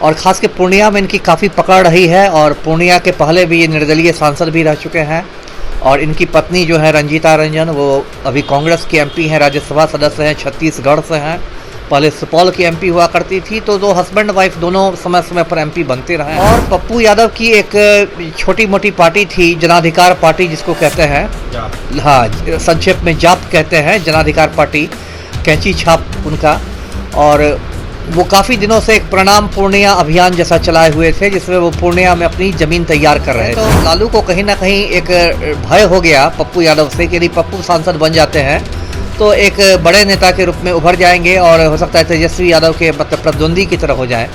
और ख़ास के पूर्णिया में इनकी काफ़ी पकड़ रही है। और पूर्णिया के पहले भी ये निर्दलीय सांसद भी रह चुके हैं। और इनकी पत्नी जो है रंजीता रंजन, वो अभी कांग्रेस की एमपी हैं, राज्यसभा सदस्य हैं, छत्तीसगढ़ से हैं। पहले सुपौल की एमपी हुआ करती थी। तो दो हस्बैंड वाइफ दोनों समय समय पर एमपी बनते रहे। और पप्पू यादव की एक छोटी मोटी पार्टी थी, जनाधिकार पार्टी जिसको कहते हैं, हाँ संक्षेप में जाप कहते हैं, जनाधिकार पार्टी, कैंची छाप उनका। और वो काफ़ी दिनों से एक प्रणाम पूर्णिया अभियान जैसा चलाए हुए थे, जिसमें वो पूर्णिया में अपनी ज़मीन तैयार कर रहे थे। तो लालू को कहीं ना कहीं एक भय हो गया पप्पू यादव से कि यदि पप्पू सांसद बन जाते हैं तो एक बड़े नेता के रूप में उभर जाएंगे और हो सकता है तेजस्वी यादव के मतलब प्रतिद्वंदी की तरह हो जाए।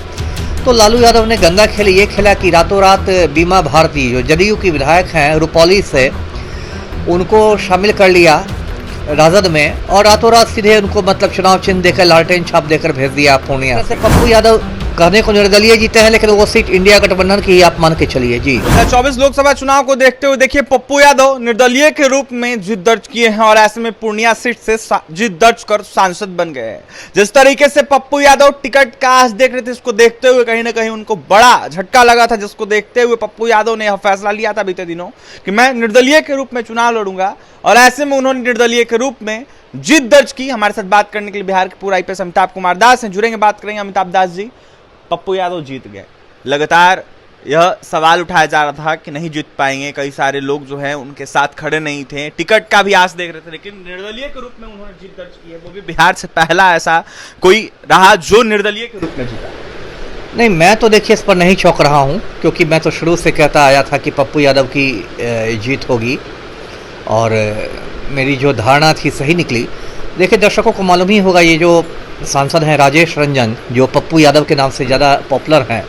तो लालू यादव ने गंदा खेल ये खेला कि रातों रात बीमा भारती जो जदयू की विधायक हैं रुपौली से, उनको शामिल कर लिया राजद में। और रातों रात सीधे उनको मतलब चुनाव चिन्ह देकर, लालटेन छाप देकर भेज दिया पूर्णिया से। पप्पू यादव कहने को निर्दलीय जीते हैं, लेकिन वो सीट इंडिया गठबंधन की ही आप मान के चलिए जी। 24 लोकसभा चुनाव को देखते हुए देखिए पप्पू यादव निर्दलीय के रूप में जीत दर्ज किए हैं और ऐसे में पूर्णिया सीट से जीत दर्ज कर सांसद बन गए हैं। जिस तरीके से पप्पू यादव टिकट का आज देख रहे थे, इसको देखते हुए कहीं ना कहीं उनको बड़ा झटका लगा था, जिसको देखते हुए पप्पू यादव ने यह फैसला लिया था बीते दिनों कि मैं निर्दलीय के रूप में चुनाव लड़ूंगा। और ऐसे में उन्होंने निर्दलीय के रूप में जीत दर्ज की। हमारे साथ बात करने के लिए बिहार के पूर्व आईपीएस अमिताभ कुमार दास हैं, जुड़ेंगे, बात करेंगे। अमिताभ दास जी, पप्पू यादव जीत गए, लगातार यह सवाल उठाया जा रहा था कि नहीं जीत पाएंगे, कई सारे लोग जो हैं उनके साथ खड़े नहीं थे, टिकट का भी आस देख रहे थे, लेकिन निर्दलीय के रूप में उन्होंने जीत दर्ज की है। वो भी बिहार से पहला ऐसा कोई रहा जो निर्दलीय के रूप में जीता। नहीं, मैं तो देखिए इस पर नहीं चौंक रहा हूँ, क्योंकि मैं तो शुरू से कहता आया था कि पप्पू यादव की जीत होगी और मेरी जो धारणा थी सही निकली। देखिए दर्शकों को मालूम ही होगा, ये जो सांसद हैं राजेश रंजन, जो पप्पू यादव के नाम से ज़्यादा पॉपुलर हैं,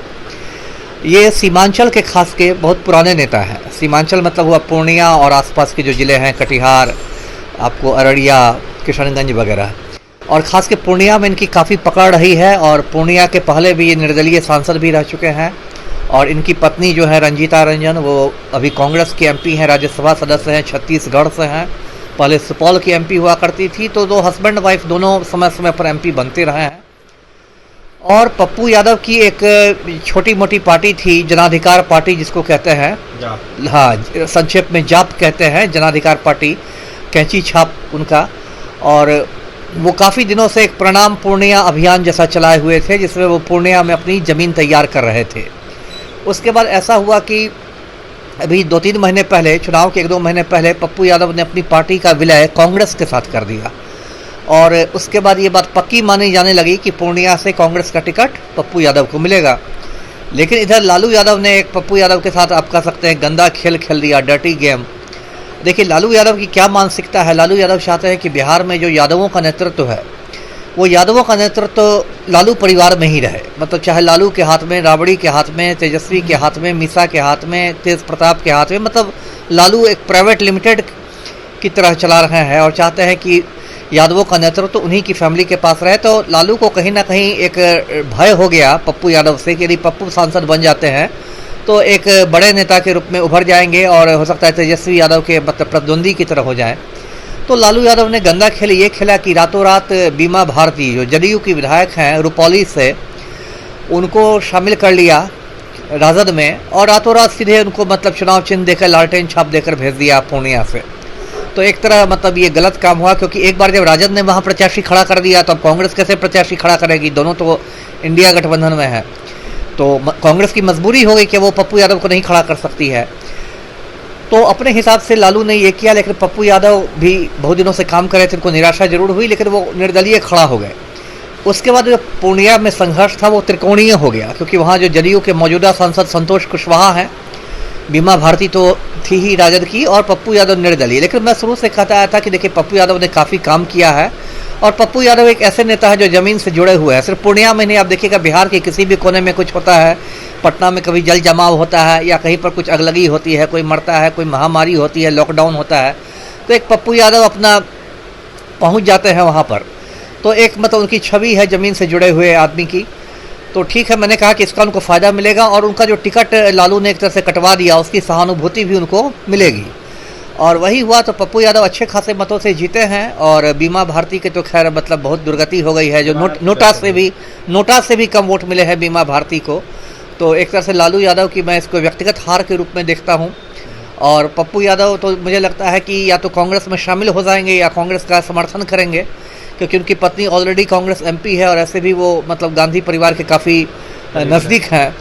ये सीमांचल के खास के बहुत पुराने नेता हैं। सीमांचल मतलब हुआ पूर्णिया और आसपास के जो ज़िले हैं, कटिहार, आपको अररिया, किशनगंज वगैरह। और ख़ास के पूर्णिया में इनकी काफ़ी पकड़ रही है। और पूर्णिया के पहले भी ये निर्दलीय सांसद भी रह चुके हैं। और इनकी पत्नी जो है रंजीता रंजन, वो अभी कांग्रेस की एमपी हैं, राज्यसभा सदस्य हैं, छत्तीसगढ़ से हैं। पहले सुपौल की एमपी हुआ करती थी। तो दो हस्बैंड वाइफ दोनों समय समय पर एमपी बनते रहे हैं। और पप्पू यादव की एक छोटी मोटी पार्टी थी, जनाधिकार पार्टी जिसको कहते हैं, हाँ संक्षेप में जाप कहते हैं, जनाधिकार पार्टी, कैंची छाप उनका। और वो काफ़ी दिनों से एक प्रणाम पूर्णिया अभियान जैसा चलाए हुए थे, जिसमें वो पूर्णिया में अपनी ज़मीन तैयार कर रहे थे। उसके बाद ऐसा हुआ कि अभी 2-3 महीने पहले, चुनाव के 1-2 महीने पहले, पप्पू यादव ने अपनी पार्टी का विलय कांग्रेस के साथ कर दिया। और उसके बाद ये बात पक्की मानी जाने लगी कि पूर्णिया से कांग्रेस का टिकट पप्पू यादव को मिलेगा। लेकिन इधर लालू यादव ने एक पप्पू यादव के साथ आप कह सकते हैं गंदा खेल खेल दिया, डर्टी गेम। देखिए लालू यादव की क्या मानसिकता है। लालू यादव चाहते हैं कि बिहार में जो यादवों का नेतृत्व है, वो यादवों का नेतृत्व लालू परिवार में ही रहे। मतलब चाहे लालू के हाथ में, राबड़ी के हाथ में, तेजस्वी के हाथ में, मीसा के हाथ में, तेज प्रताप के हाथ में, मतलब लालू एक प्राइवेट लिमिटेड की तरह चला रहे हैं और चाहते हैं कि यादवों का नेतृत्व उन्हीं की फैमिली के पास रहे। तो लालू को कहीं ना कहीं एक भय हो गया पप्पू यादव से कि यदि पप्पू सांसद बन जाते हैं तो एक बड़े नेता के रूप में उभर जाएंगे और हो सकता है तेजस्वी यादव के मतलब प्रतिद्वंदी की तरह हो जाए। तो लालू यादव ने गंदा खेल ये खेला कि रातों रात बीमा भारती जो जदयू की विधायक हैं रुपौली से, उनको शामिल कर लिया राजद में। और रातों रात सीधे उनको मतलब चुनाव चिन्ह देकर, लालटेन छाप देकर भेज दिया पूर्णिया से। तो एक तरह मतलब ये गलत काम हुआ, क्योंकि एक बार जब राजद ने वहाँ प्रत्याशी खड़ा कर दिया तो अब कांग्रेस कैसे प्रत्याशी खड़ा करेगी? दोनों तो इंडिया गठबंधन में है। तो कांग्रेस की मजबूरी हो गई कि वो पप्पू यादव को नहीं खड़ा कर सकती है। तो अपने हिसाब से लालू ने ये किया, लेकिन पप्पू यादव भी बहुत दिनों से काम कर रहे थे, उनको निराशा जरूर हुई, लेकिन वो निर्दलीय खड़ा हो गए। उसके बाद जो पूर्णिया में संघर्ष था वो त्रिकोणीय हो गया, क्योंकि वहाँ जो जदयू के मौजूदा सांसद संतोष कुशवाहा हैं, बीमा भारती तो थी ही राजद की, और पप्पू यादव निर्दलीय। लेकिन मैं शुरू से कहता आया था कि देखिए पप्पू यादव ने काफ़ी काम किया है और पप्पू यादव एक ऐसे नेता है जो ज़मीन से जुड़े हुए हैं। सिर्फ पूर्णिया में नहीं, आप देखिएगा बिहार के किसी भी कोने में कुछ होता है, पटना में कभी जल जमाव होता है या कहीं पर कुछ अगलगी होती है, कोई मरता है, कोई महामारी होती है, लॉकडाउन होता है, तो एक पप्पू यादव अपना पहुंच जाते हैं वहां पर। तो एक मतलब उनकी छवि है ज़मीन से जुड़े हुए आदमी की। तो ठीक है, मैंने कहा कि इसका उनको फ़ायदा मिलेगा और उनका जो टिकट लालू ने एक तरह से कटवा दिया उसकी सहानुभूति भी उनको मिलेगी। और वही हुआ तो पप्पू यादव अच्छे खासे मतों से जीते हैं। और बीमा भारती के तो खैर मतलब बहुत दुर्गति हो गई है, जो नोटा से भी कम वोट मिले हैं बीमा भारती को। तो एक तरह से लालू यादव की मैं इसको व्यक्तिगत हार के रूप में देखता हूँ। और पप्पू यादव तो मुझे लगता है कि या तो कांग्रेस में शामिल हो जाएंगे या कांग्रेस का समर्थन करेंगे, क्योंकि उनकी पत्नी ऑलरेडी कांग्रेस एमपी है और ऐसे भी वो मतलब गांधी परिवार के काफ़ी नज़दीक हैं।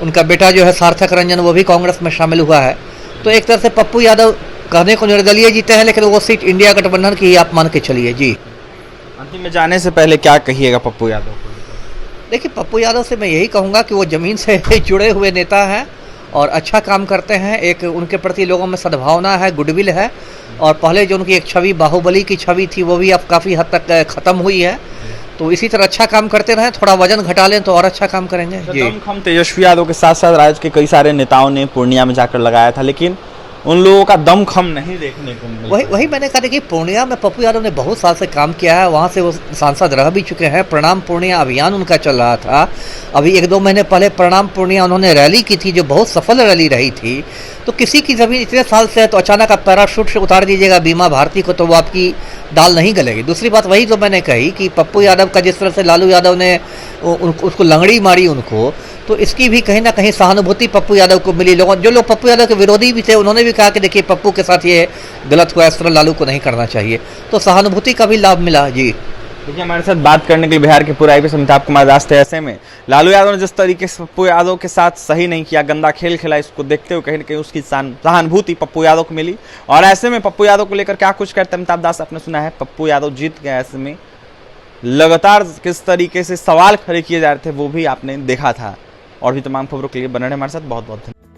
उनका बेटा जो है सार्थक रंजन, वो भी कांग्रेस में शामिल हुआ है। तो एक तरह से पप्पू यादव कहने को निर्दलीय जीते हैं, लेकिन वो सीट इंडिया गठबंधन की ही आप मान के चलिए जी। अंतिम में जाने से पहले क्या कहिएगा पप्पू यादव को? देखिए, पप्पू यादव से मैं यही कहूँगा कि वो ज़मीन से जुड़े हुए नेता हैं और अच्छा काम करते हैं। एक उनके प्रति लोगों में सद्भावना है, गुडविल है। और पहले जो उनकी एक छवि बाहुबली की छवि थी वो भी अब काफ़ी हद तक ख़त्म हुई है। तो इसी तरह अच्छा काम करते रहें, थोड़ा वजन घटा लें तो और अच्छा काम करेंगे जी। दमखम तेजस्वी यादव के साथ साथ राज्य के कई सारे नेताओं ने पूर्णिया में जाकर लगाया था, लेकिन उन लोगों का दमखम नहीं देखने को मिला। वही मैंने कहा, देखिए पूर्णिया में पप्पू यादव ने बहुत साल से काम किया है, वहाँ से वो सांसद रह भी चुके हैं। प्रणाम पूर्णिया अभियान उनका चल रहा था। अभी 1-2 महीने पहले प्रणाम पूर्णिया उन्होंने रैली की थी, जो बहुत सफल रैली रही थी। तो किसी की ज़मीन इतने साल से है तो अचानक आप पैराशूट से उतार दीजिएगा बीमा भारती को, तो वो आपकी दाल नहीं गलेगी। दूसरी बात वही जो मैंने कही कि पप्पू यादव का जिस तरह से लालू यादव ने उसको लंगड़ी मारी उनको, तो इसकी भी कहीं ना कहीं सहानुभूति पप्पू यादव को मिली। जो लोग पप्पू यादव के विरोधी भी थे उन्होंने भी कहा कि देखिए पप्पू के साथ ये गलत हुआ, इस तरह लालू को नहीं करना चाहिए। तो सहानुभूति का भी लाभ मिला जी। देखिए, हमारे साथ बात करने के लिए बिहार के पूर्व आईपीएस अमिताभ कुमार दास थे। ऐसे में लालू यादव ने जिस तरीके से पप्पू यादव के साथ सही नहीं किया, गंदा खेल खेला, इसको देखते हुए कहीं ना कहीं उसकी सहानुभूति पप्पू यादव को मिली। और ऐसे में पप्पू यादव को लेकर क्या कुछ कहते हैं अमिताभ दास, आपने सुना है। पप्पू यादव जीत गए, ऐसे में लगातार किस तरीके से सवाल खड़े किए जा रहे थे वो भी आपने देखा था। और भी तमाम खबरों के लिए बने रहे हमारे साथ। बहुत बहुत धन्यवाद।